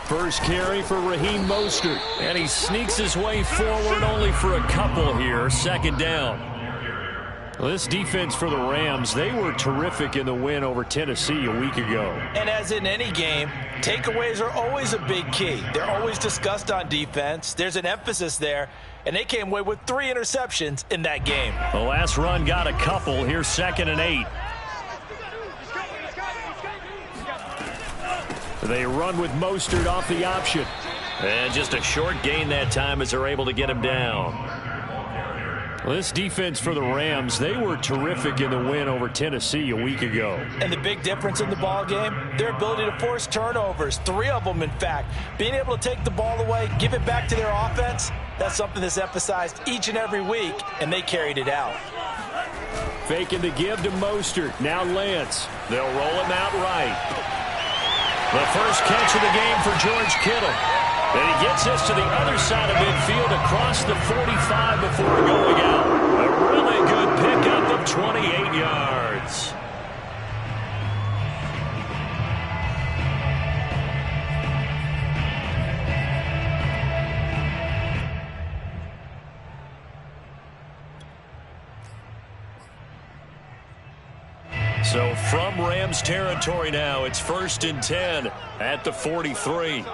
First carry for Raheem Mostert. And he sneaks his way forward only for a couple here. Second down. Well, this defense for the Rams, they were terrific in the win over Tennessee a week ago. And as in any game, takeaways are always a big key. They're always discussed on defense. There's an emphasis there, and they came away with 3 interceptions in that game. The last run got a couple. Here's 2nd and 8. They run with Mostert off the option. And just a short gain that time as they're able to get him down. Well, this defense for the Rams, they were terrific in the win over Tennessee a week ago. And the big difference in the ball game, their ability to force turnovers, 3 of them in fact. Being able to take the ball away, give it back to their offense, that's something that's emphasized each and every week, and they carried it out. Faking the give to Mostert. Now Lance. They'll roll him out right. The first catch of the game for George Kittle. And he gets this to the other side of midfield across the 45 before going out. A really good pickup of 28 yards. So from Rams territory now, it's 1st and 10 at the 43.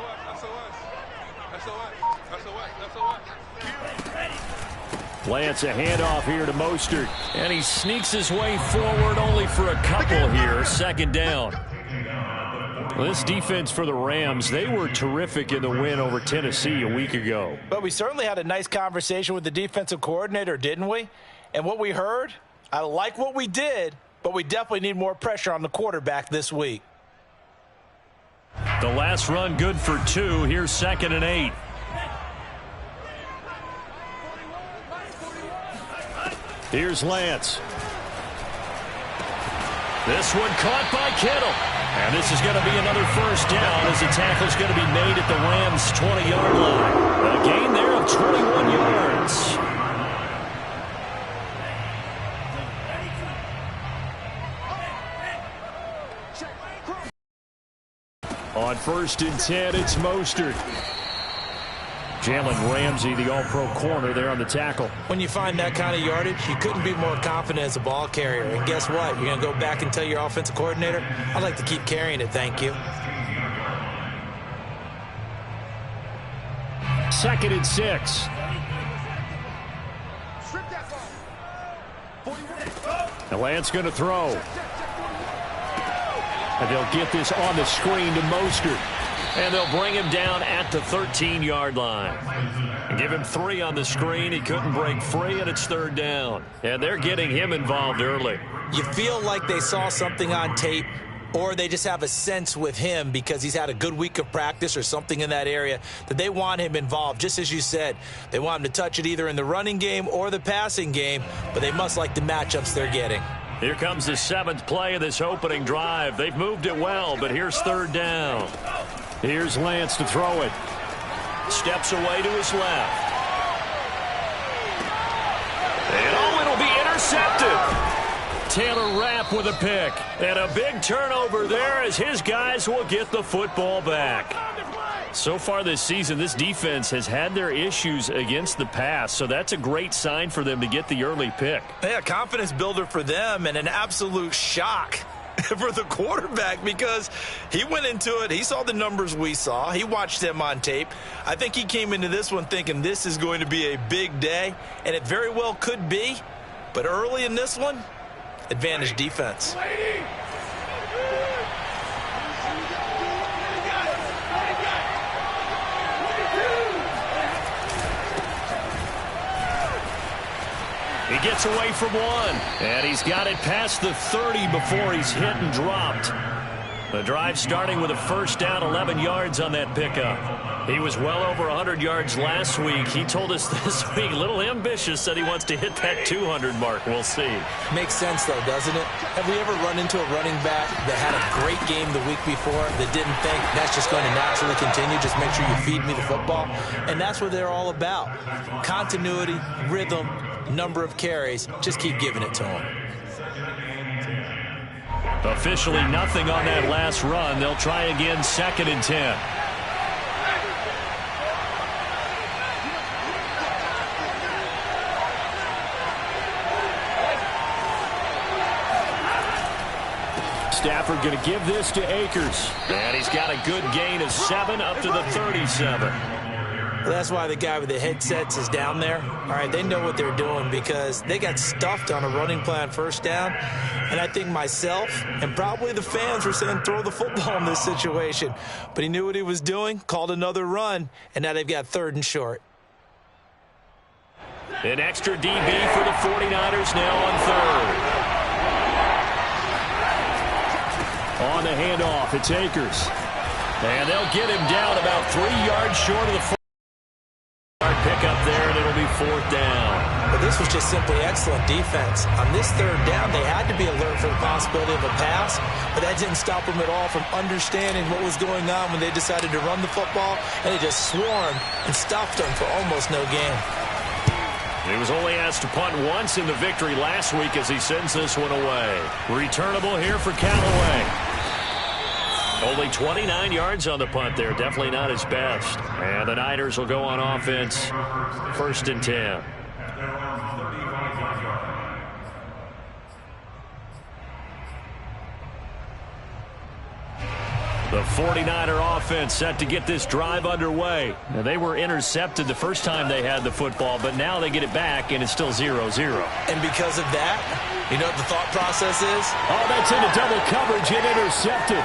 Lance a handoff here to Mostert. And he sneaks his way forward only for a couple here. 2nd down. Well, this defense for the Rams, they were terrific in the win over Tennessee a week ago. But we certainly had a nice conversation with the defensive coordinator, didn't we? And what we heard, I like what we did, but we definitely need more pressure on the quarterback this week. The last run good for 2. Here's 2nd and 8. Here's Lance. This one caught by Kittle. And this is going to be another first down as the tackle's going to be made at the Rams' 20-yard line. A gain there of 21 yards. On 1st and 10, it's Mostert. Jalen Ramsey, the all-pro corner there on the tackle. When you find that kind of yardage, you couldn't be more confident as a ball carrier. And guess what? You're going to go back and tell your offensive coordinator, I'd like to keep carrying it, thank you. 2nd and 6. And Lance going to throw. And they'll get this on the screen to Mostert. And they'll bring him down at the 13-yard line. And give him 3 on the screen. He couldn't break free, and it's 3rd down. And they're getting him involved early. You feel like they saw something on tape, or they just have a sense with him because he's had a good week of practice or something in that area that they want him involved. Just as you said, they want him to touch it either in the running game or the passing game, but they must like the matchups they're getting. Here comes the 7th play of this opening drive. They've moved it well, but here's 3rd down. Here's Lance to throw it. Steps away to his left. And oh, it'll be intercepted. Taylor Rapp with a pick. And a big turnover there as his guys will get the football back. So far this season, this defense has had their issues against the pass, so that's a great sign for them to get the early pick. Yeah, confidence builder for them and an absolute shock for the quarterback because he went into it. He saw the numbers we saw. He watched them on tape. I think he came into this one thinking this is going to be a big day, and it very well could be. But early in this one, advantage defense. He gets away from 1, and he's got it past the 30 before he's hit and dropped. The drive starting with a first down, 11 yards on that pickup. He was well over 100 yards last week. He told us this week, a little ambitious, said he wants to hit that 200 mark. We'll see. Makes sense, though, doesn't it? Have we ever run into a running back that had a great game the week before that didn't think that's just going to naturally continue? Just make sure you feed me the football. And that's what they're all about. Continuity, rhythm, number of carries. Just keep giving it to them. Officially nothing on that last run. They'll try again, 2nd and 10. Stafford going to give this to Akers. And he's got a good gain of 7 up to the 37. Well, that's why the guy with the headsets is down there. All right, they know what they're doing because they got stuffed on a running play on first down. And I think myself and probably the fans were saying throw the football in this situation. But he knew what he was doing, called another run, and now they've got 3rd and short. An extra DB for the 49ers now on 3rd. On the handoff, it's Akers. And they'll get him down about 3 yards short of the 4-yard pickup there, and it'll be 4th down. But this was just simply excellent defense. On this 3rd down, they had to be alert for the possibility of a pass, but that didn't stop them at all from understanding what was going on when they decided to run the football, and they just swarmed and stopped them for almost no gain. He was only asked to punt once in the victory last week as he sends this one away. Returnable here for Callaway. Only 29 yards on the punt there. Definitely not his best. And the Niners will go on offense. 1st and 10. The 49er offense set to get this drive underway. Now, they were intercepted the first time they had the football, but now they get it back, and it's still 0-0. And because of that, you know what the thought process is? Oh, that's into double coverage and intercepted.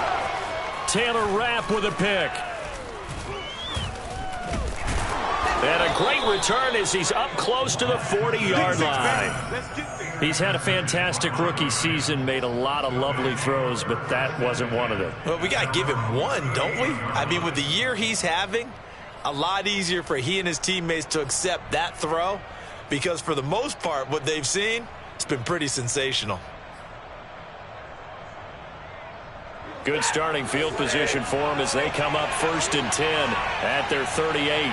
Taylor Rapp with a pick. And a great return as he's up close to the 40-yard line. He's had a fantastic rookie season, made a lot of lovely throws, but that wasn't one of them. Well, we got to give him one, don't we? I mean, with the year he's having, a lot easier for he and his teammates to accept that throw because for the most part, what they've seen, it's been pretty sensational. Good starting field position for them as they come up 1st and 10 at their 38.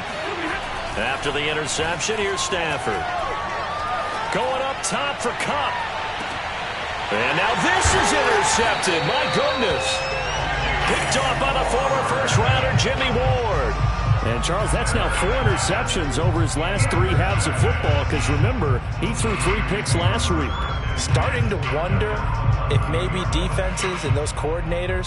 After the interception, here's Stafford. Going up top for Kupp. And now this is intercepted. My goodness. Picked off by the former first-rounder, Jimmy Ward. And, Charles, that's now 4 interceptions over his last 3 halves of football because, remember, he threw 3 picks last week. Starting to wonder if maybe defenses and those coordinators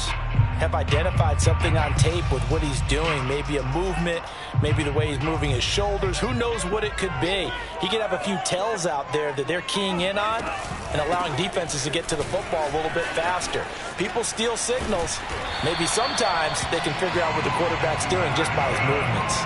have identified something on tape with what he's doing. Maybe a movement, maybe the way he's moving his shoulders. Who knows what it could be? He could have a few tells out there that they're keying in on and allowing defenses to get to the football a little bit faster. People steal signals. Maybe sometimes they can figure out what the quarterback's doing just by his movements.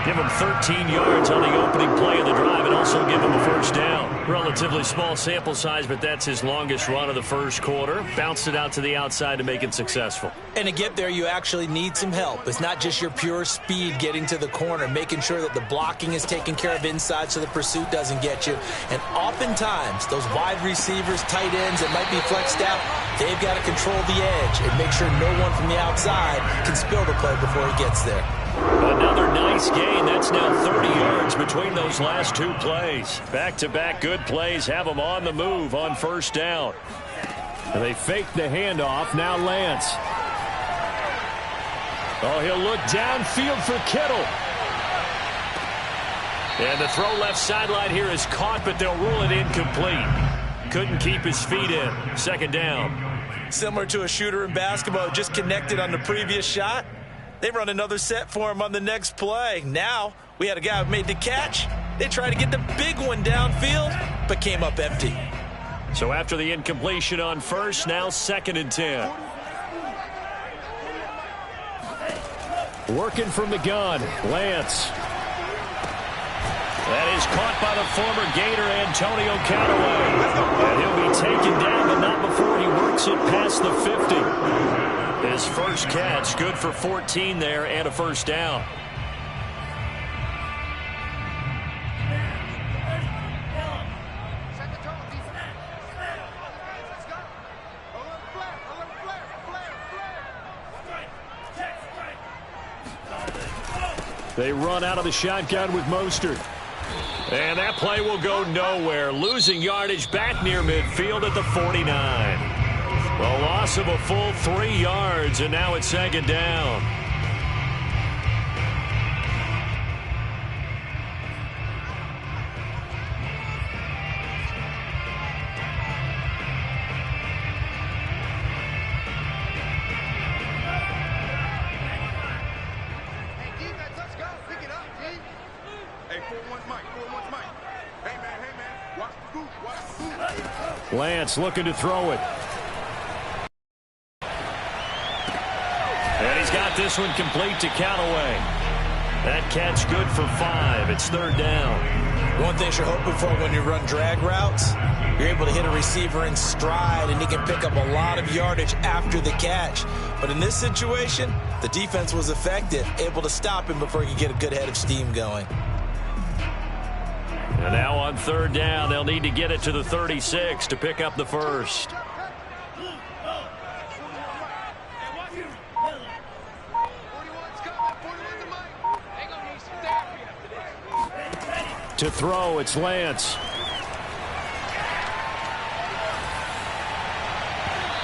Give him 13 yards on the opening play of the drive and also give him a first down. Relatively small sample size, but that's his longest run of the first quarter. Bounced it out to the outside to make it successful. And to get there, you actually need some help. It's not just your pure speed getting to the corner, making sure that the blocking is taken care of inside so the pursuit doesn't get you. And oftentimes, those wide receivers, tight ends that might be flexed out, they've got to control the edge and make sure no one from the outside can spill the play before he gets there. Another nice gain. That's now 30 yards between those last 2 plays. Back-to-back good plays have them on the move on first down. And they fake the handoff. Now Lance. Oh, he'll look downfield for Kittle. And the throw left sideline here is caught, but they'll rule it incomplete. Couldn't keep his feet in. 2nd down. Similar to a shooter in basketball, just connected on the previous shot. They run another set for him on the next play. Now, we had a guy who made the catch. They tried to get the big one downfield, but came up empty. So after the incompletion on first, now 2nd and 10. Working from the gun, Lance. That is caught by the former Gator, Antonio Callaway. And he'll be taken down, but not before he works it past the 50. His first catch, good for 14 there and a first down. They run out of the shotgun with Mostert. And that play will go nowhere. Losing yardage back near midfield at the 49. The loss of a full 3 yards, and now it's 2nd down. Lance looking to throw it. And he's got this one complete to Callaway. That catch good for 5. It's third down. One thing you're hoping for when you run drag routes, you're able to hit a receiver in stride, and he can pick up a lot of yardage after the catch. But in this situation, the defense was effective, able to stop him before he could get a good head of steam going. And now on third down, they'll need to get it to the 36 to pick up the first. To throw, it's Lance.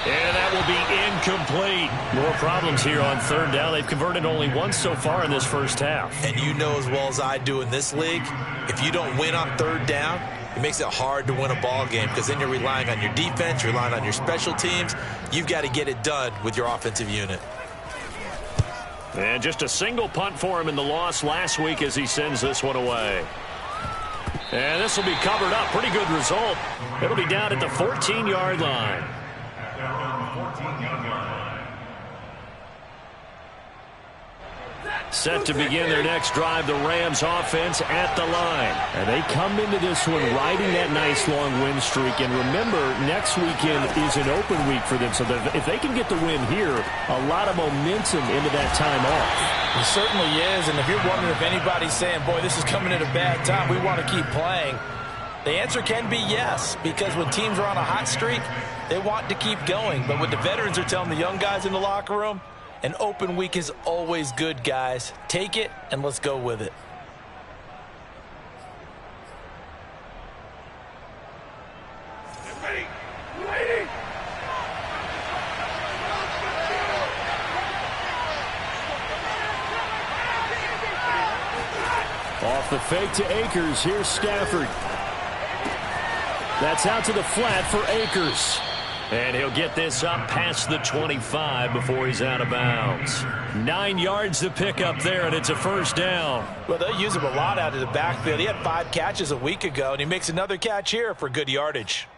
And that will be incomplete. More problems here on third down. They've converted only once so far in this first half. And you know as well as I do in this league, if you don't win on third down, it makes it hard to win a ball game because then you're relying on your defense, you're relying on your special teams. You've got to get it done with your offensive unit. And just a single punt for him in the loss last week as he sends this one away. And this will be covered up. Pretty good result. It'll be down at the 14-yard line. Set to begin their next drive, the Rams offense at the line. And they come into this one riding that nice long win streak. And remember, next weekend is an open week for them. So if they can get the win here, a lot of momentum into that time off. It certainly is. And if you're wondering if anybody's saying, boy, this is coming at a bad time, we want to keep playing, the answer can be yes. Because when teams are on a hot streak, they want to keep going. But what the veterans are telling the young guys in the locker room, an open week is always good, guys. Take it, and let's go with it. Off the fake to Akers. Here's Stafford. That's out to the flat for Akers. And he'll get this up past the 25 before he's out of bounds. 9 yards to pick up there, and it's a first down. Well, they'll use him a lot out of the backfield. He had 5 catches a week ago, and he makes another catch here for good yardage.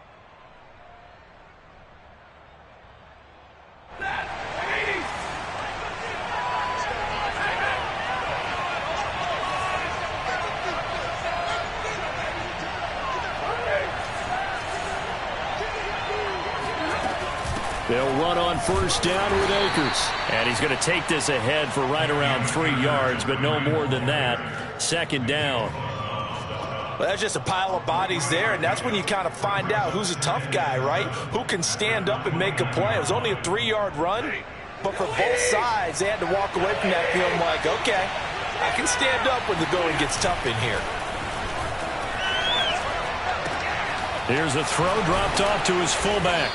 They'll run on first down with Akers. And he's going to take this ahead for right around 3 yards, but no more than that. Second down. Well, that's just a pile of bodies there, and that's when you kind of find out who's a tough guy, right? Who can stand up and make a play. It was only a 3-yard run, but for both sides, they had to walk away from that feeling like, okay, I can stand up when the going gets tough in here. Here's a throw dropped off to his fullback.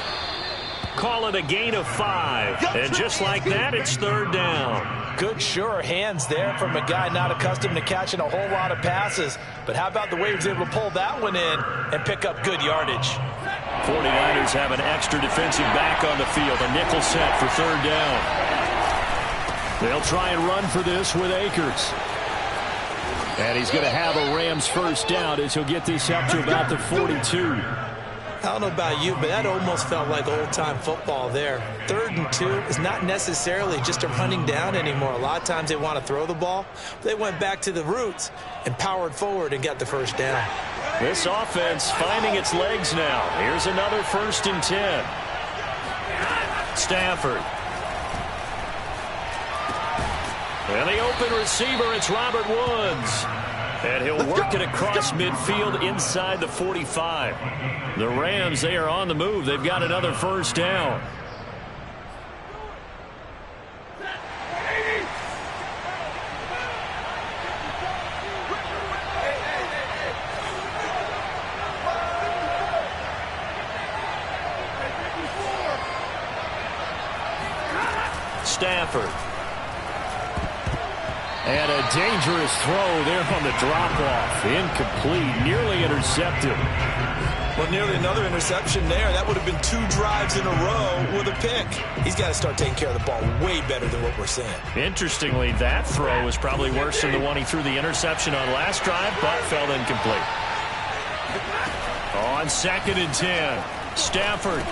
Call it a gain of 5. And just like that, it's third down. Good, sure hands there from a guy not accustomed to catching a whole lot of passes. But how about the way he was able to pull that one in and pick up good yardage? 49ers have an extra defensive back on the field. A nickel set for third down. They'll try and run for this with Akers. And he's going to have a Rams first down as he'll get this up to about the 42. I don't know about you, but that almost felt like old-time football there. 3rd and 2 is not necessarily just a running down anymore. A lot of times they want to throw the ball. They went back to the roots and powered forward and got the first down. This offense finding its legs now. Here's another 1st and 10. Stafford. And the open receiver, it's Robert Woods. And he'll work it across midfield inside the 45. The Rams, they are on the move. They've got another first down. Stafford. And a dangerous throw there on the drop-off. Incomplete, nearly intercepted. Well, nearly another interception there. That would have been 2 drives in a row with a pick. He's got to start taking care of the ball way better than what we're seeing. Interestingly, that throw was probably worse than the one he threw the interception on last drive, but fell incomplete. On 2nd and 10, Stafford.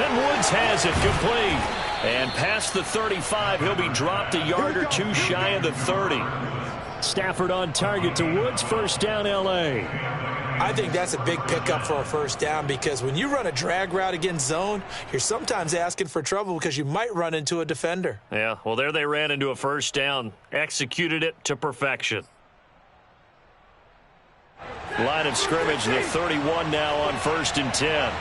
And Woods has it complete. And past the 35, he'll be dropped a yard or 2 shy of the 30. Stafford on target to Woods, first down L.A. I think that's a big pickup for a first down because when you run a drag route against zone, you're sometimes asking for trouble because you might run into a defender. Yeah, well, there they ran into a first down, executed it to perfection. Line of scrimmage, the 31 now on 1st and 10.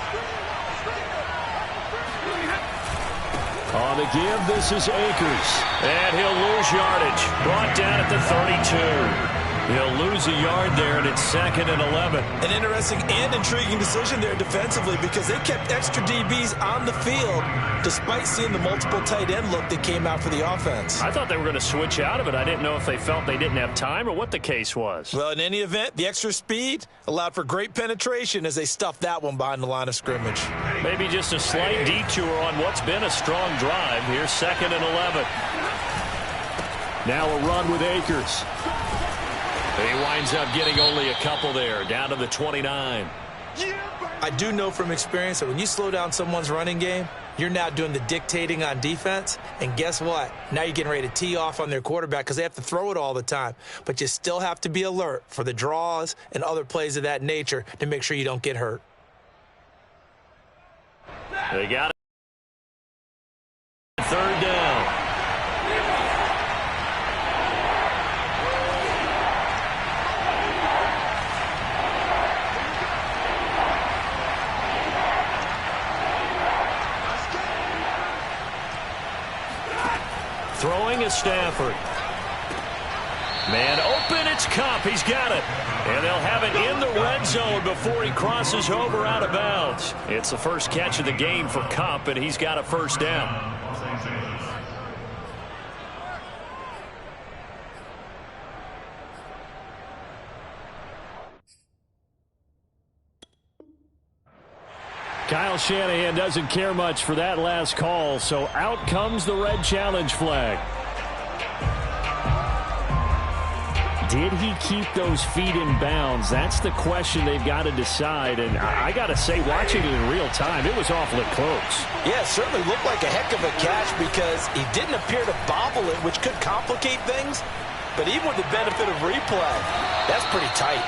On the give, this is Akers. And he'll lose yardage. Brought down at the 32. He'll lose a yard there, and it's 2nd and 11. An interesting and intriguing decision there defensively because they kept extra DBs on the field despite seeing the multiple tight end look that came out for the offense. I thought they were going to switch out of it. I didn't know if they felt they didn't have time or what the case was. Well, in any event, the extra speed allowed for great penetration as they stuffed that one behind the line of scrimmage. Maybe just a slight detour on what's been a strong drive. Here's 2nd and 11. Now a run with Akers. He winds up getting only a couple there, down to the 29. I do know from experience that when you slow down someone's running game, you're now doing the dictating on defense. And guess what? Now you're getting ready to tee off on their quarterback because they have to throw it all the time. But you still have to be alert for the draws and other plays of that nature to make sure you don't get hurt. They got it. 3rd down. Throwing is Stafford. Man open, it's Kupp. He's got it. And they'll have it in the red zone before he crosses over out of bounds. It's the first catch of the game for Kupp, and he's got a first down. Kyle Shanahan doesn't care much for that last call, so out comes the red challenge flag. Did he keep those feet in bounds? That's the question they've got to decide, and I got to say, watching it in real time, it was awfully close. Yeah, it certainly looked like a heck of a catch because he didn't appear to bobble it, which could complicate things. But even with the benefit of replay, that's pretty tight.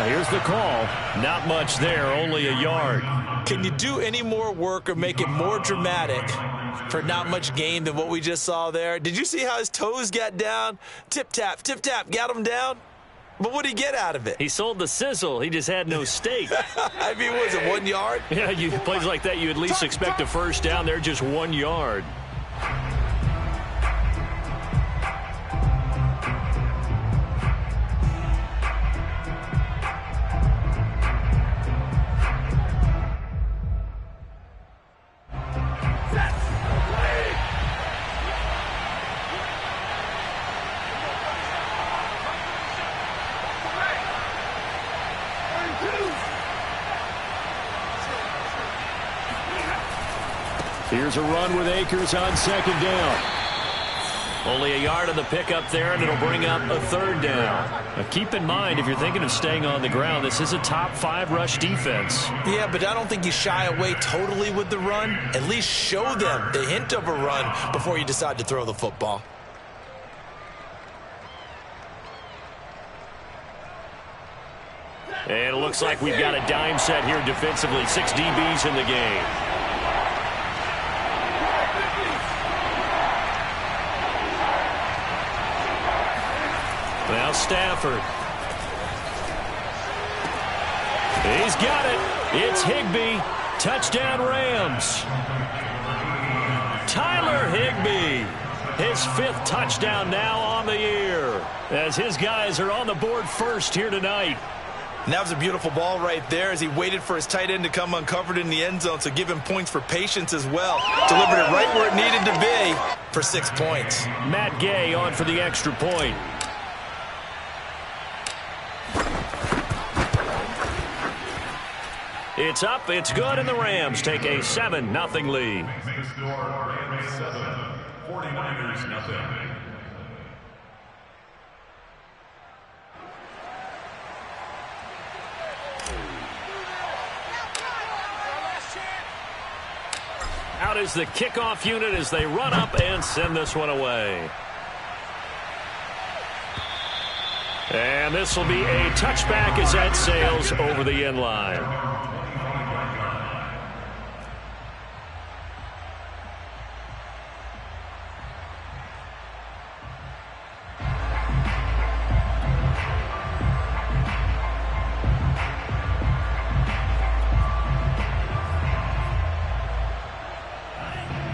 Here's the call. Not much there, only a yard. Can you do any more work or make it more dramatic for not much gain than what we just saw there? Did you see how his toes got down? Tip-tap, got him down. But what did he get out of it? He sold the sizzle. He just had no steak. I mean, was it 1 yard? Yeah, plays like that, you at least expect a first down. They're just 1 yard. Here's a run with Akers on 2nd down. Only a yard on the pickup there, and it'll bring up a 3rd down. Now keep in mind, if you're thinking of staying on the ground, this is a top 5 rush defense. Yeah, but I don't think you shy away totally with the run. At least show them the hint of a run before you decide to throw the football. And it looks like we've got a dime set here defensively. 6 DBs in the game. Now Stafford. He's got it. It's Higbee. Touchdown Rams. Tyler Higbee. His 5th touchdown now on the year as his guys are on the board first here tonight. And that was a beautiful ball right there as he waited for his tight end to come uncovered in the end zone, so give him points for patience as well. Delivered it right where it needed to be for 6 points. Matt Gay on for the extra point. It's up, it's good, and the Rams take a 7-0 lead. 49ers nothing. Out is the kickoff unit as they run up and send this one away. And this will be a touchback as that sails over the end line.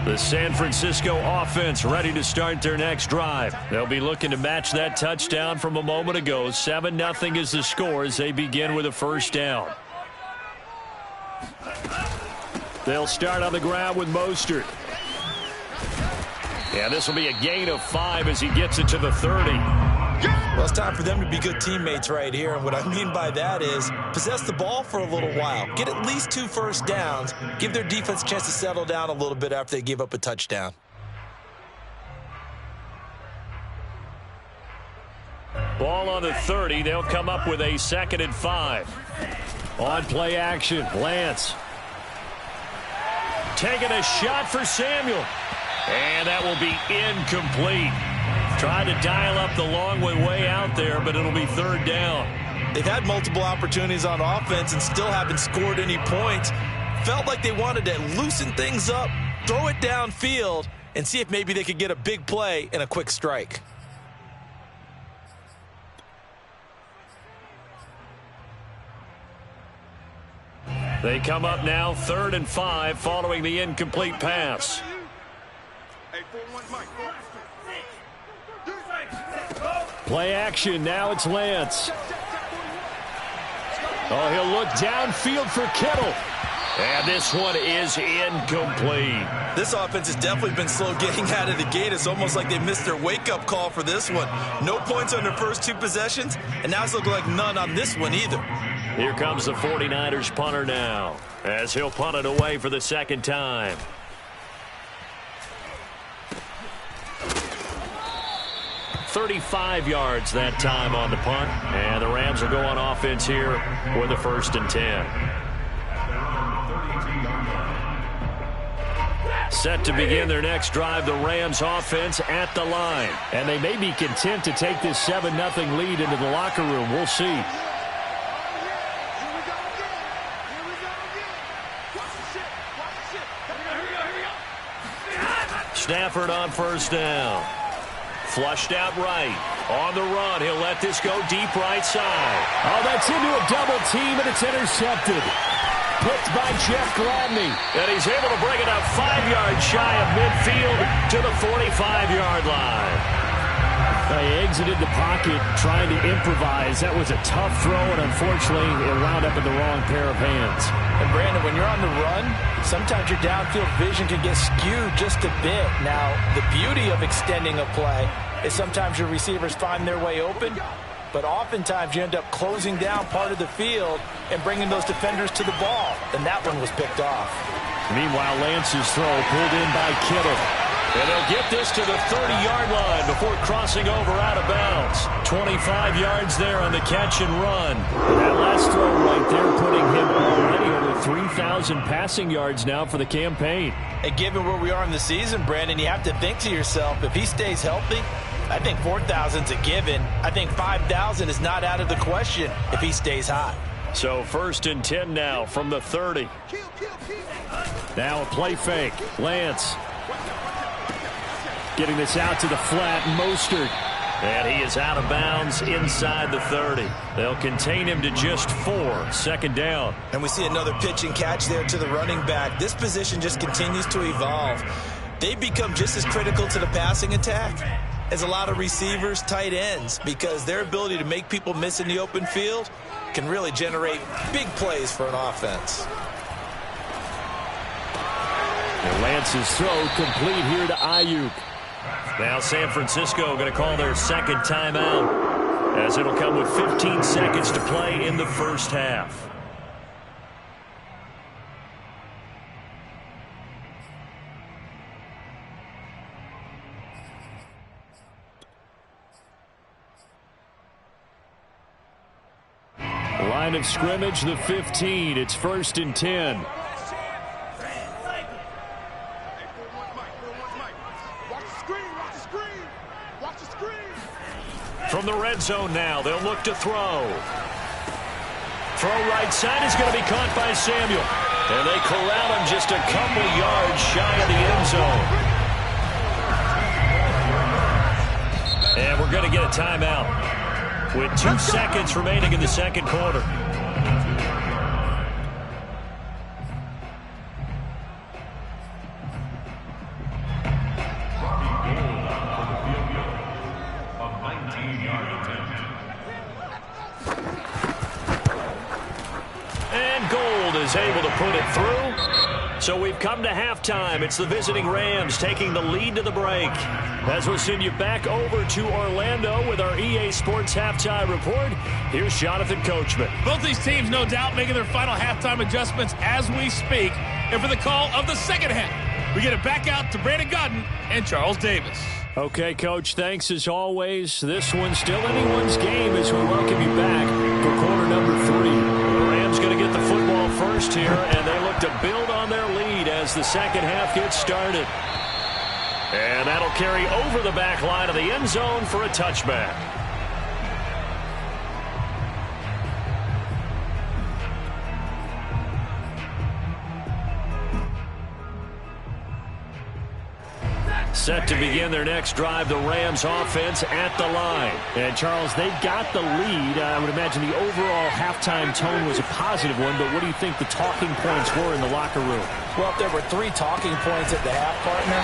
The San Francisco offense ready to start their next drive. They'll be looking to match that touchdown from a moment ago. 7-0 is the score as they begin with a first down. They'll start on the ground with Mostert. Yeah, this will be a gain of 5 as he gets it to the 30. Well, it's time for them to be good teammates right here. And what I mean by that is possess the ball for a little while. Get at least 2 first downs. Give their defense a chance to settle down a little bit after they give up a touchdown. Ball on the 30. They'll come up with a 2nd and 5. On play action, Lance. Taking a shot for Samuel. And that will be incomplete. Tried to dial up the long way out there, but it'll be 3rd down. They've had multiple opportunities on offense and still haven't scored any points. Felt like they wanted to loosen things up, throw it downfield, and see if maybe they could get a big play and a quick strike. They come up now 3rd and 5 following the incomplete pass. Play action. Now it's Lance. Oh, he'll look downfield for Kittle. And this one is incomplete. This offense has definitely been slow getting out of the gate. It's almost like they missed their wake-up call for this one. No points on their first 2 possessions, and now it's looking like none on this one either. Here comes the 49ers punter now as he'll punt it away for the 2nd time. $35 yards that time on the punt, and the Rams will go on offense here with a 1st and 10. Set to begin their next drive, the Rams offense at the line. And they may be content to take this 7-0 lead into the locker room. We'll see. Stafford on 1st down. Flushed out right. On the run, he'll let this go deep right side. Oh, that's into a double team, and it's intercepted. Picked by Jeff Gladney. And he's able to bring it up 5 yards shy of midfield to the 45-yard line. They exited the pocket trying to improvise. That was a tough throw, and unfortunately, it wound up in the wrong pair of hands. And, Brandon, when you're on the run, sometimes your downfield vision can get skewed just a bit. Now, the beauty of extending a play is sometimes your receivers find their way open, but oftentimes you end up closing down part of the field and bringing those defenders to the ball, and that one was picked off. Meanwhile, Lance's throw pulled in by Kittle. And they'll get this to the 30-yard line before crossing over out of bounds. 25 yards there on the catch and run. And that last throw right there putting him already over 3,000 passing yards now for the campaign. And given where we are in the season, Brandon, you have to think to yourself, if he stays healthy, I think 4,000's a given. I think 5,000 is not out of the question if he stays hot. So 1st and 10 now from the 30. Now a play fake. Lance getting this out to the flat. Mostert. And he is out of bounds inside the 30. They'll contain him to just 4. 2nd down. And we see another pitch and catch there to the running back. This position just continues to evolve. They become just as critical to the passing attack as a lot of receivers, tight ends, because their ability to make people miss in the open field can really generate big plays for an offense. And Lance's throw complete here to Ayuk. Now San Francisco going to call their 2nd timeout as it'll come with 15 seconds to play in the 1st half. Line of scrimmage, the 15. It's 1st and 10. From the red zone now, they'll look to throw. Throw right side is going to be caught by Samuel. And they corral him just a couple yards shy of the end zone. And we're going to get a timeout with 2 seconds remaining in the second quarter. Is able to put it through. So we've come to halftime. It's the visiting Rams taking the lead to the break. As we'll send you back over to Orlando with our EA Sports Halftime Report, here's Jonathan Coachman. Both these teams, no doubt, making their final halftime adjustments as we speak. And for the call of the second half, we get it back out to Brandon Gaudin and Charles Davis. Okay, Coach, thanks as always. This one's still anyone's game as we welcome you back for quarter number 3. The Rams going to get the football first here, and they look to build on their lead as the second half gets started. And that'll carry over the back line of the end zone for a touchback. Set to begin their next drive, the Rams offense at the line. And, Charles, they got the lead. I would imagine the overall halftime tone was a positive one, but what do you think the talking points were in the locker room? Well, if there were 3 talking points at the half, partner,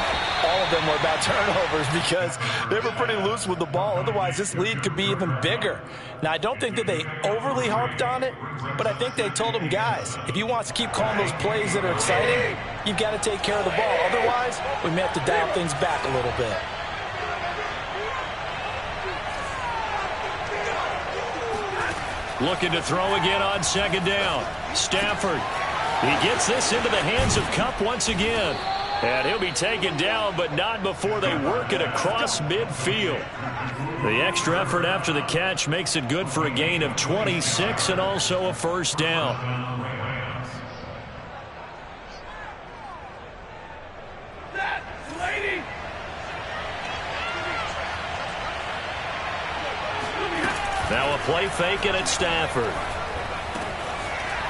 all of them were about turnovers because they were pretty loose with the ball. Otherwise, this lead could be even bigger. Now, I don't think that they overly harped on it, but I think they told them, guys, if you want to keep calling those plays that are exciting, you've got to take care of the ball. Otherwise, we may have to dial things back a little bit. Looking to throw again on second down. Stafford. He gets this into the hands of Kupp once again. And he'll be taken down, but not before they work it across midfield. The extra effort after the catch makes it good for a gain of 26 and also a first down. Now a play fake, and it's Stafford.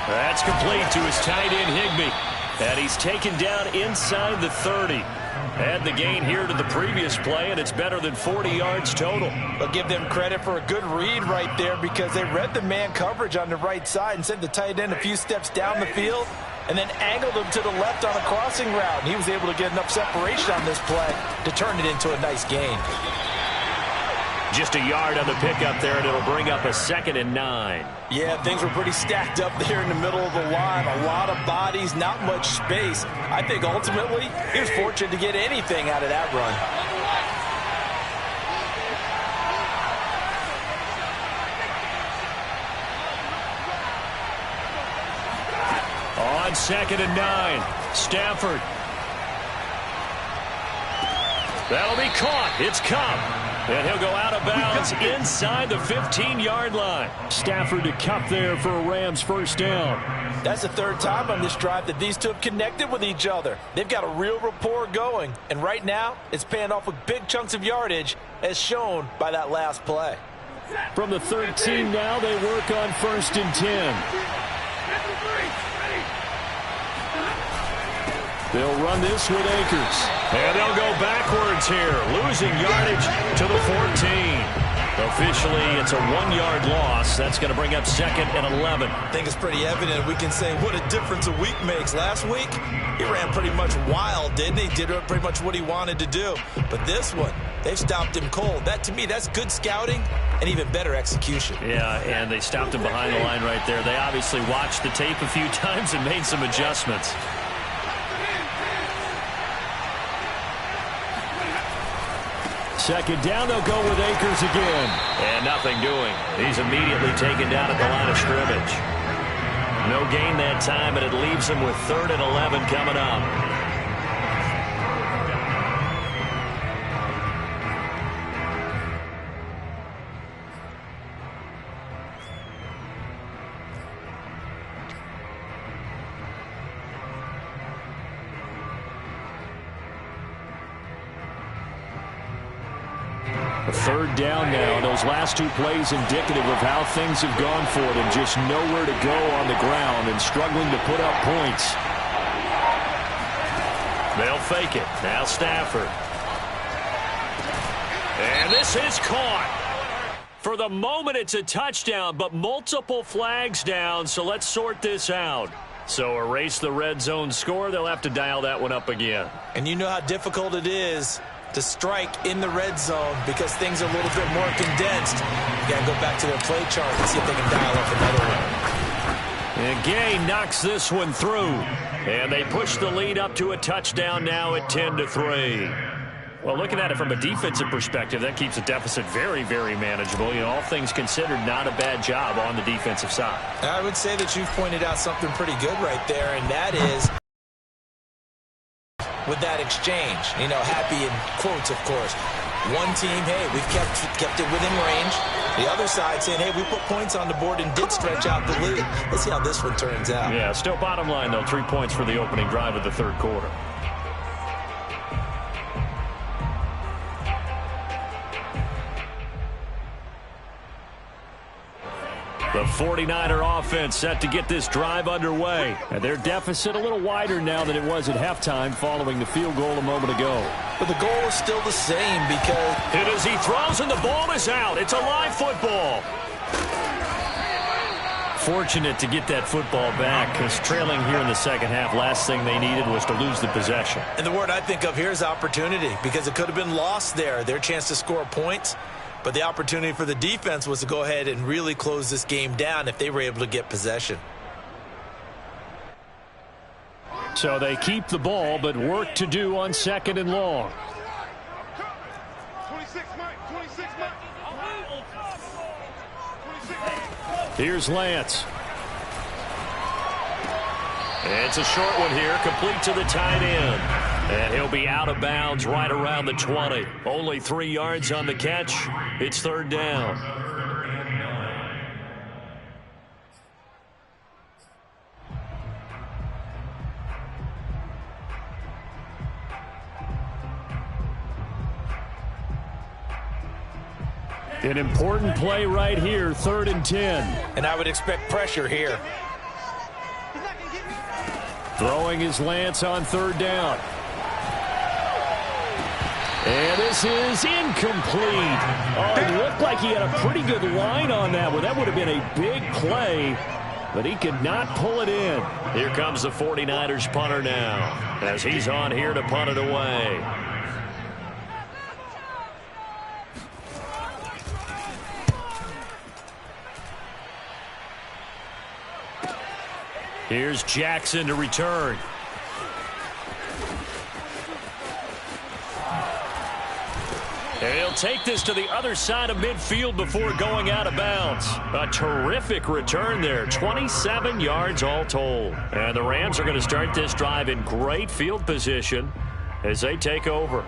That's complete to his tight end, Higbee. And he's taken down inside the 30. Add the gain here to the previous play, and it's better than 40 yards total. But give them credit for a good read right there because they read the man coverage on the right side and sent the tight end a few steps down the field and then angled him to the left on a crossing route. And he was able to get enough separation on this play to turn it into a nice gain. Just a yard on the pickup there, and it'll bring up a 2nd and 9. Yeah, things were pretty stacked up there in the middle of the line. A lot of bodies, not much space. I think ultimately he was fortunate to get anything out of that run. On 2nd and 9, Stafford. That'll be caught. It's Kupp. And he'll go out of bounds inside the 15-yard line. Stafford to Kupp there for a Rams first down. That's the 3rd time on this drive that these two have connected with each other. They've got a real rapport going. And right now, it's paying off with big chunks of yardage, as shown by that last play. From the 13 now, they work on 1st and 10. They'll run this with Akers. And they'll go backwards here, losing yardage to the 14. Officially, it's a 1-yard loss. That's going to bring up 2nd and 11. I think it's pretty evident. We can say what a difference a week makes. Last week, he ran pretty much wild, didn't he? Did pretty much what he wanted to do. But this one, they've stopped him cold. That, to me, that's good scouting and even better execution. Yeah, and they stopped him behind the line right there. They obviously watched the tape a few times and made some adjustments. Second down, they'll go with Akers again. And nothing doing. He's immediately taken down at the line of scrimmage. No gain that time, and it leaves him with 3rd and 11 coming up. A third down now. Those last two plays indicative of how things have gone for them. Just nowhere to go on the ground and struggling to put up points. They'll fake it. Now Stafford. And this is caught. For the moment, it's a touchdown, but multiple flags down, so let's sort this out. So erase the red zone score. They'll have to dial that one up again. And you know how difficult it is to strike in the red zone because things are a little bit more condensed. You got to go back to their play chart and see if they can dial up another one. And Gay knocks this one through. And they push the lead up to a touchdown now at 10-3. Well, looking at it from a defensive perspective, that keeps the deficit very, very manageable. You know, all things considered, not a bad job on the defensive side. I would say that you've pointed out something pretty good right there, and that is with that exchange. You know, happy in quotes, of course. One team, hey, we've kept it within range. The other side saying, hey, we put points on the board and did stretch out the lead. Let's see how this one turns out. Yeah, still bottom line, though, 3 points for the opening drive of the third quarter. The 49er offense set to get this drive underway. And their deficit a little wider now than it was at halftime following the field goal a moment ago. But the goal is still the same because Hit as he throws and the ball is out. It's a live football. Fortunate to get that football back because trailing here in the second half, last thing they needed was to lose the possession. And the word I think of here is opportunity because it could have been lost there. Their chance to score points. But the opportunity for the defense was to go ahead and really close this game down if they were able to get possession. So they keep the ball, but work to do on second and long. 26, Mike. 26, Mike. Here's Lance. It's a short one here, complete to the tight end. And he'll be out of bounds right around the 20. Only 3 yards on the catch. It's third down. An important play right here, 3rd and 10. And I would expect pressure here. Throwing his Lance on 3rd down. And this is incomplete. Oh, it looked like he had a pretty good line on that one. That would have been a big play, but he could not pull it in. Here comes the 49ers punter now as he's on here to punt it away. Here's Jackson to return. And he'll take this to the other side of midfield before going out of bounds. A terrific return there, 27 yards all told. And the Rams are going to start this drive in great field position as they take over.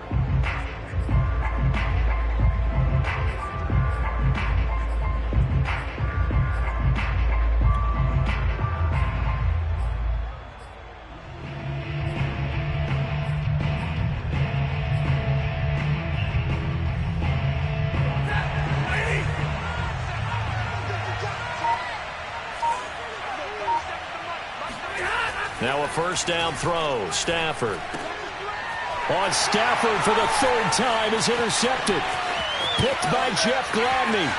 Now a first down throw. Stafford. On Stafford for the 3rd time is intercepted. Picked by Jeff Gladney.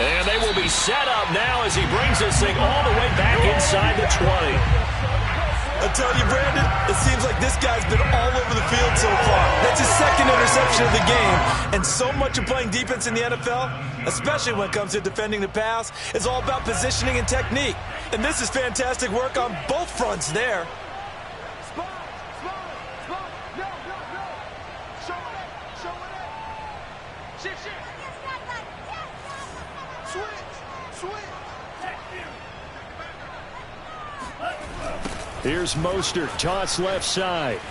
And they will be set up now as he brings this thing all the way back inside the 20. I tell you, Brandon, it seems like this guy's been all over the field so far. That's his 2nd interception of the game. And so much of playing defense in the NFL, especially when it comes to defending the pass, is all about positioning and technique. And this is fantastic work on both fronts there. Here's Mostert, toss left side.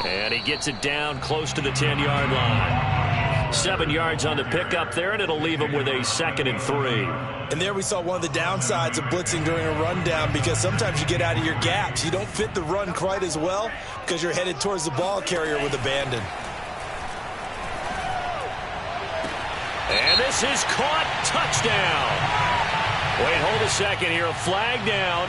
And he gets it down close to the 10-yard line. 7 yards on the pickup there, and it'll leave them with a 2nd and 3. And there we saw one of the downsides of blitzing during a rundown, because sometimes you get out of your gaps. You don't fit the run quite as well because you're headed towards the ball carrier with abandon. And this is caught. Touchdown. Wait, hold a second here. A flag down.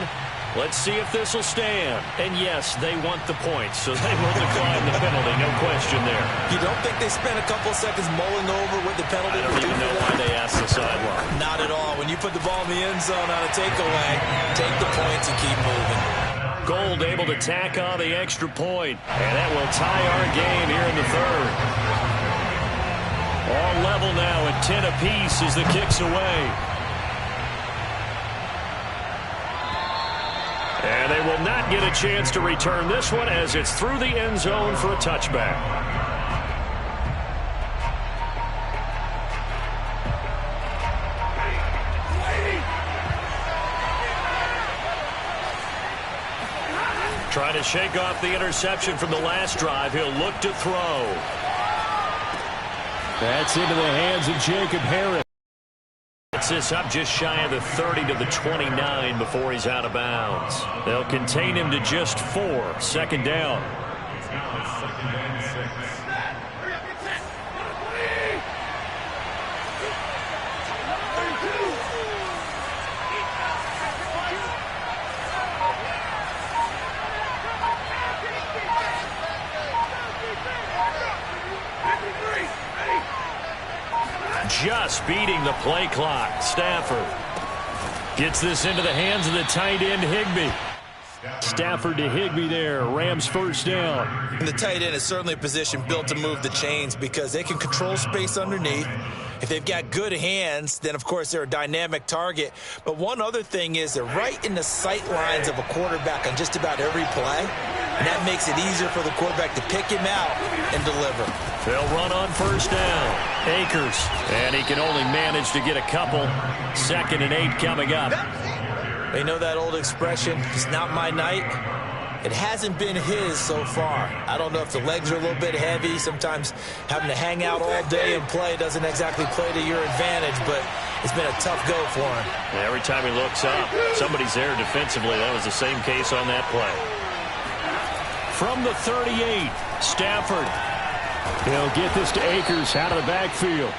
Let's see if this will stand. And yes, they want the points, so they will decline the penalty. No question there. You don't think they spent a couple seconds mulling over what the penalty I don't even know why they asked the sideline. Not at all. When you put the ball in the end zone on a takeaway, take the points and keep moving. Gold able to tack on the extra point. And that will tie our game here in the third. All level now at 10 apiece as the kick's away. And they will not get a chance to return this one as it's through the end zone for a touchback. Trying to shake off the interception from the last drive. He'll look to throw. That's into the hands of Jacob Harris. Gets this up just shy of the 30 to the 29 before he's out of bounds. They'll contain him to just 4. 2nd down. It's now 2nd and 6. Just beating the play clock. Stafford gets this into the hands of the tight end, Higbee. Stafford to Higbee there. Rams 1st down. And the tight end is certainly a position built to move the chains because they can control space underneath. If they've got good hands, then, of course, they're a dynamic target. But one other thing is they're right in the sight lines of a quarterback on just about every play. And that makes it easier for the quarterback to pick him out and deliver. They'll run on 1st down. Akers. And he can only manage to get a couple. 2nd and 8 coming up. They know that old expression, it's not my night. It hasn't been his so far. I don't know if the legs are a little bit heavy. Sometimes having to hang out all day and play doesn't exactly play to your advantage, but it's been a tough go for him. And every time he looks up, somebody's there defensively. That was the same case on that play. From the 38, Stafford. He'll get this to Akers out of the backfield.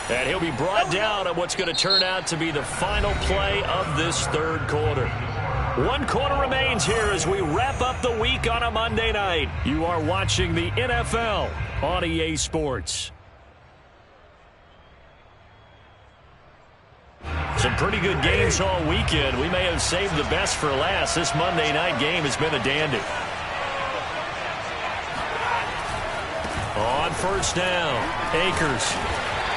And he'll be brought down on what's going to turn out to be the final play of this 3rd quarter. 1 quarter remains here as we wrap up the week on a Monday night. You are watching the NFL on EA Sports. Some pretty good games all weekend. We may have saved the best for last. This Monday night game has been a dandy. On 1st down, Akers.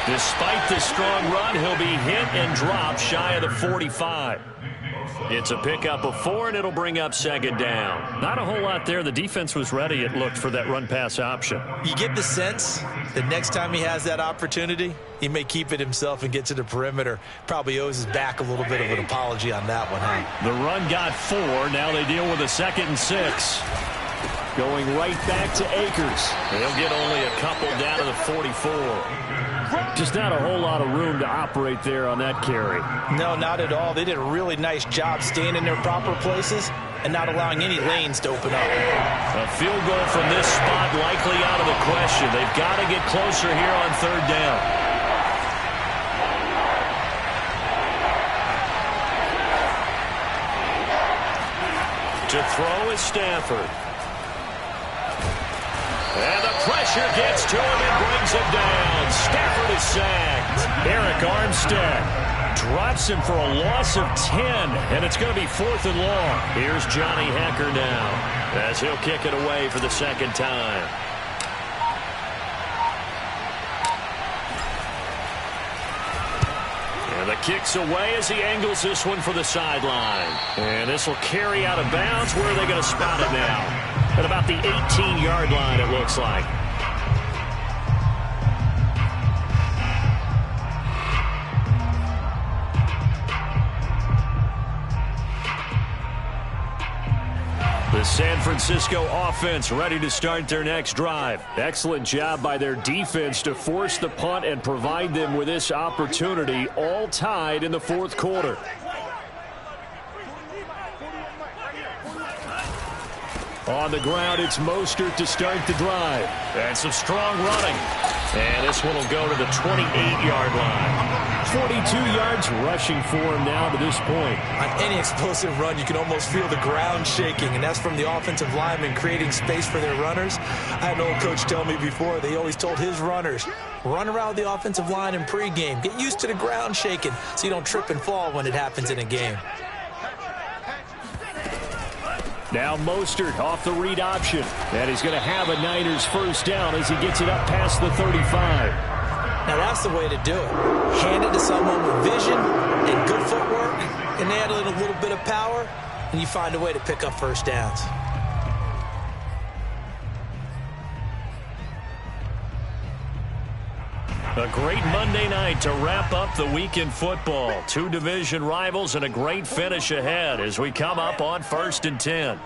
Despite the strong run, he'll be hit and dropped shy of the 45. It's a pickup of 4, and it'll bring up 2nd down. Not a whole lot there. The defense was ready, it looked, for that run-pass option. You get the sense that next time he has that opportunity, he may keep it himself and get to the perimeter. Probably owes his back a little bit of an apology on that one, huh? The run got 4. Now they deal with a 2nd and 6. Going right back to Akers. He'll get only a couple down to the 44. Just not a whole lot of room to operate there on that carry. No, not at all. They did a really nice job staying in their proper places and not allowing any lanes to open up. A field goal from this spot likely out of the question. They've got to get closer here on 3rd down. To throw is Stafford. And the pressure gets to him and brings him down. Stafford is sacked. Eric Armstead drops him for a loss of 10, and it's going to be 4th and long. Here's Johnny Hekker now as he'll kick it away for the 2nd time. And the kick's away as he angles this one for the sideline. And this will carry out of bounds. Where are they going to spot it now? At about the 18-yard line, it looks like. The San Francisco offense ready to start their next drive. Excellent job by their defense to force the punt and provide them with this opportunity, all tied in the fourth quarter. On the ground, it's Mostert to start the drive. And some strong running. And this one will go to the 28-yard line. 42 yards rushing for him now to this point. On any explosive run, you can almost feel the ground shaking, and that's from the offensive linemen creating space for their runners. I had an old coach tell me before, they always told his runners, run around the offensive line in pregame. Get used to the ground shaking so you don't trip and fall when it happens in a game. Now Mostert off the read option. And he's going to have a Niners first down as he gets it up past the 35. Now that's the way to do it. Hand it to someone with vision and good footwork, and add a little bit of power, and you find a way to pick up first downs. A great Monday night to wrap up the week in football. Two division rivals and a great finish ahead as we come up on 1st and 10.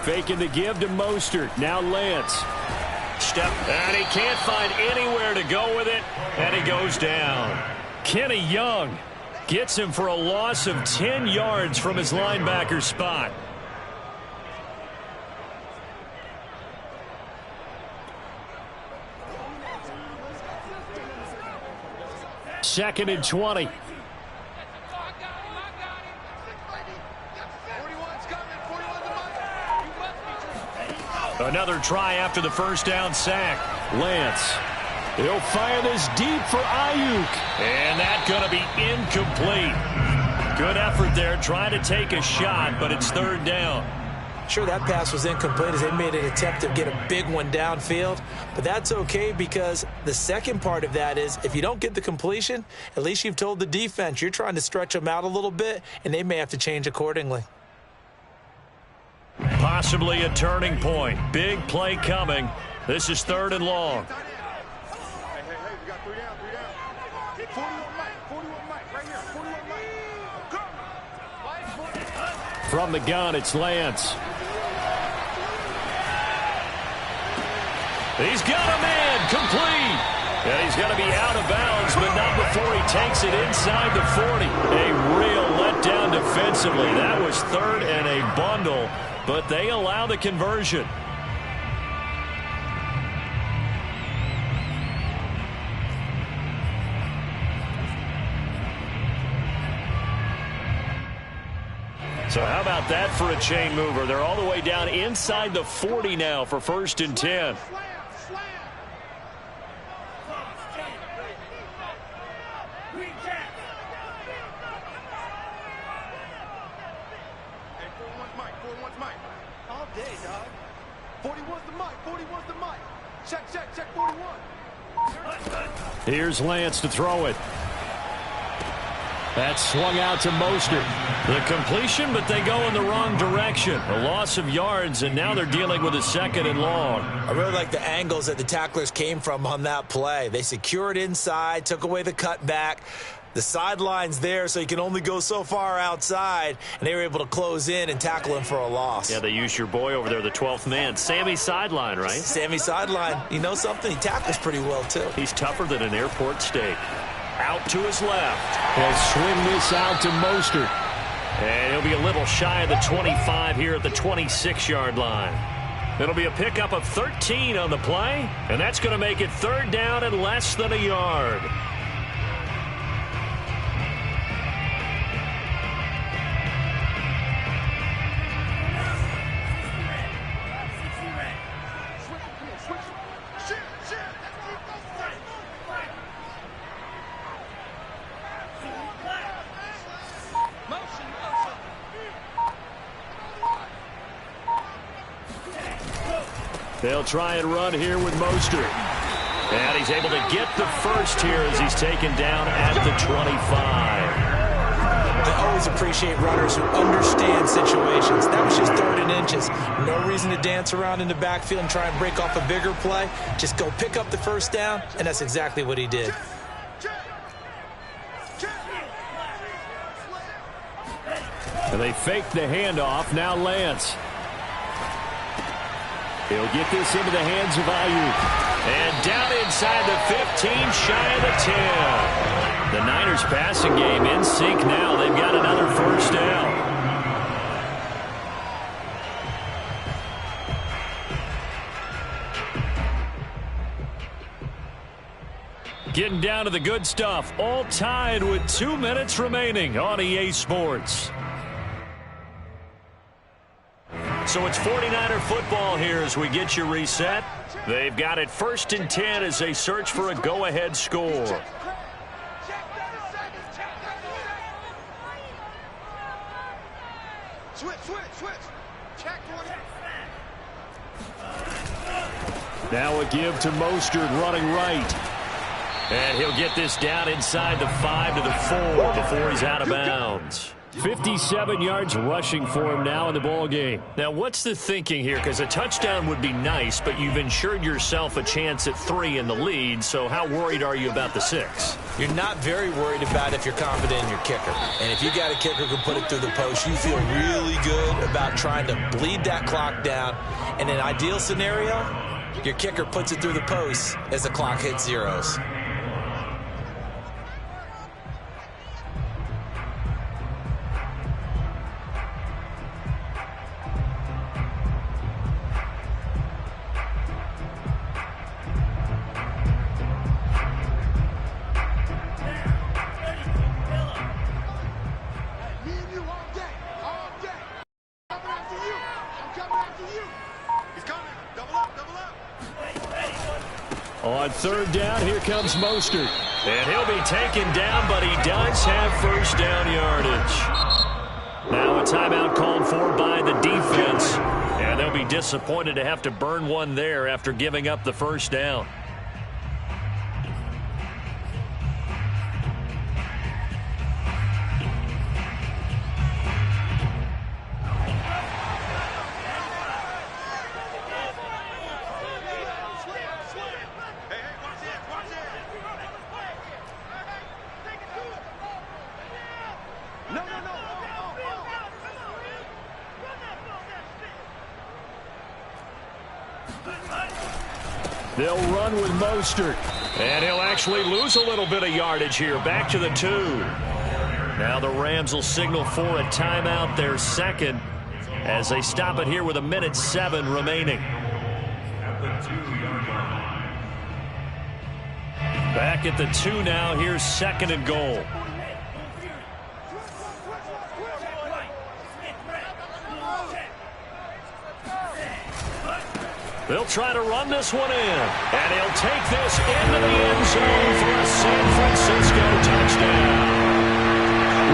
Faking the give to Mostert. Now Lance. Step, and he can't find anywhere to go with it, and he goes down. Kenny Young gets him for a loss of 10 yards from his linebacker spot. Second and 20. Another try after the first down sack. Lance. He'll fire this deep for Ayuk. And that's going to be incomplete. Good effort there trying to take a shot, but it's third down. Sure, that pass was incomplete as they made an attempt to get a big one downfield. But that's okay because the second part of that is if you don't get the completion, at least you've told the defense you're trying to stretch them out a little bit, and they may have to change accordingly. Possibly a turning point. Big play coming. This is third and long. From the gun, it's Lance. He's got a man complete. And he's going to be out of bounds, but not before he takes it inside the 40. A real letdown defensively. That was third and a bundle, but they allow the conversion. So how about that for a chain mover? They're all the way down inside the 40 now for 1st and 10. All day, dog. 41's the mic. 41's the mic. Check 41. Here's Lance to throw it. That swung out to Mostert. The completion, but they go in the wrong direction. A loss of yards, and now they're dealing with a second and long. I really like the angles that the tacklers came from on that play. They secured inside, took away the cutback. The sideline's there, so you can only go so far outside, and they were able to close in and tackle him for a loss. Yeah, they used your boy over there, the 12th man. Sammy Sideline, right? Sammy Sideline. You know something? He tackles pretty well, too. He's tougher than an airport steak. Out to his left. He'll swing this out to Mostert. And he'll be a little shy of the 25 here at the 26-yard line. It'll be a pickup of 13 on the play, and that's going to make it third down and less than a yard. They'll try and run here with Mostert. And he's able to get the first here as he's taken down at the 25. I always appreciate runners who understand situations. That was just third and inches. No reason to dance around in the backfield and try and break off a bigger play. Just go pick up the first down, and that's exactly what he did. And they fake the handoff. Now Lance. He'll get this into the hands of Ayuk. And down inside the 15, shy of the 10. The Niners passing game in sync now. They've got another first down. Getting down to the good stuff. All tied with 2 minutes remaining on EA Sports. So it's 49er football here as we get you reset. They've got it 1st and 10 as they search for a go-ahead score. Switch. Check 20. Now a give to Mostert running right. And he'll get this down inside the 5 to the 4 before he's out of bounds. 57 yards rushing for him now in the ball game. Now, what's the thinking here? Because a touchdown would be nice, but you've ensured yourself a chance at 3 in the lead, so how worried are you about the 6? You're not very worried about if you're confident in your kicker. And if you got a kicker who can put it through the post, you feel really good about trying to bleed that clock down. In an ideal scenario, your kicker puts it through the post as the clock hits zeros. On 3rd down, here comes Mostert. And he'll be taken down, but he does have first down yardage. Now a timeout called for by the defense. And they'll be disappointed to have to burn one there after giving up the first down. They'll run with Mostert. And he'll actually lose a little bit of yardage here. Back to the 2. Now the Rams will signal for a timeout, their second, as they stop it here with 1:07 remaining. Back at the 2 now. Here's 2nd and goal. They'll try to run this one in. And he'll take this into the end zone for a San Francisco touchdown.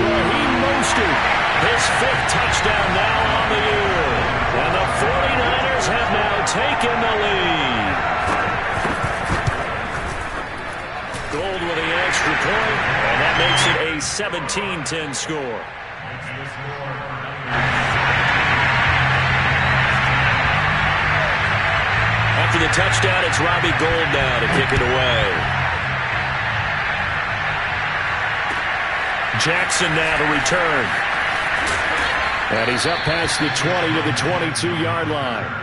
Raheem Mostert, his 5th touchdown now on the year. And the 49ers have now taken the lead. Gold with the extra point, and that makes it a 17-10 score. After the touchdown, it's Robbie Gould now to kick it away. Jackson now to return. And he's up past the 20 to the 22-yard line.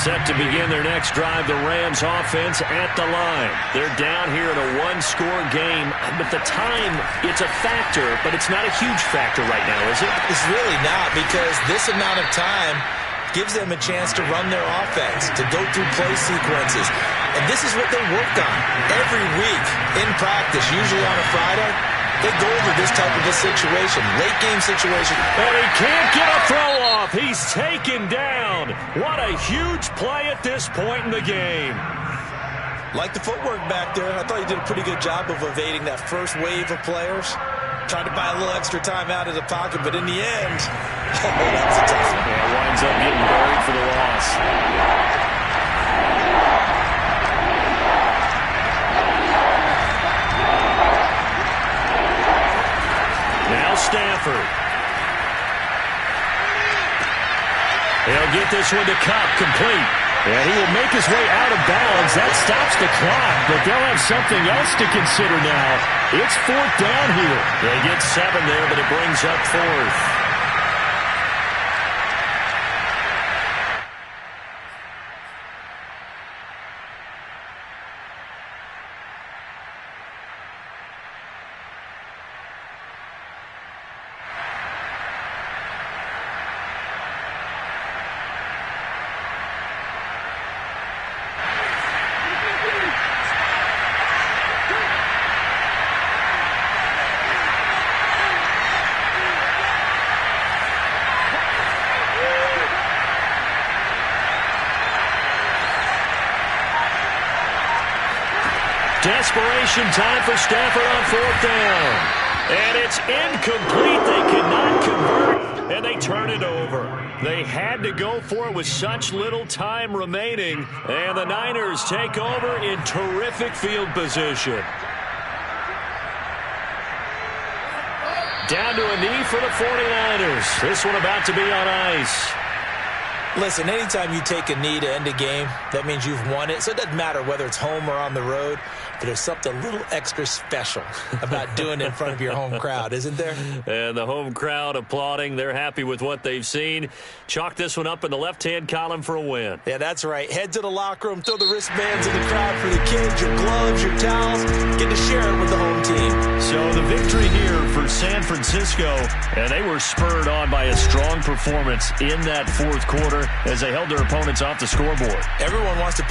Set to begin their next drive, the Rams offense at the line. They're down here in a one-score game, but the time, it's a factor, but it's not a huge factor right now, is it? It's really not, because this amount of time gives them a chance to run their offense, to go through play sequences. And this is what they worked on every week in practice, usually on a Friday. They go over this type of a situation, late game situation. And he can't get a throw off. He's taken down. What a huge play at this point in the game. Like the footwork back there, I thought he did a pretty good job of evading that first wave of players. Tried to buy a little extra time out of the pocket, but in the end, that was a tough one. Yeah, winds up getting buried for the loss. Now Stafford. one to Kupp, complete. And he will make his way out of bounds. That stops the clock, but they'll have something else to consider now. It's 4th down here. They get 7 there, but it brings up 4th. Desperation time for Stafford on 4th down. And it's incomplete. They cannot convert, and they turn it over. They had to go for it with such little time remaining, and the Niners take over in terrific field position. Down to a knee for the 49ers. This one about to be on ice. Listen, anytime you take a knee to end a game, that means you've won it. So it doesn't matter whether it's home or on the road, but there's something a little extra special about doing it in front of your home crowd, isn't there? And the home crowd applauding. They're happy with what they've seen. Chalk this one up in the left-hand column for a win. Yeah, that's right. Head to the locker room, throw the wristbands in the crowd for the kids, your gloves, your towels. Get to share it with the home team. So the victory here for San Francisco, and they were spurred on by a strong performance in that 4th quarter as they held their opponents off the scoreboard. Everyone wants to pick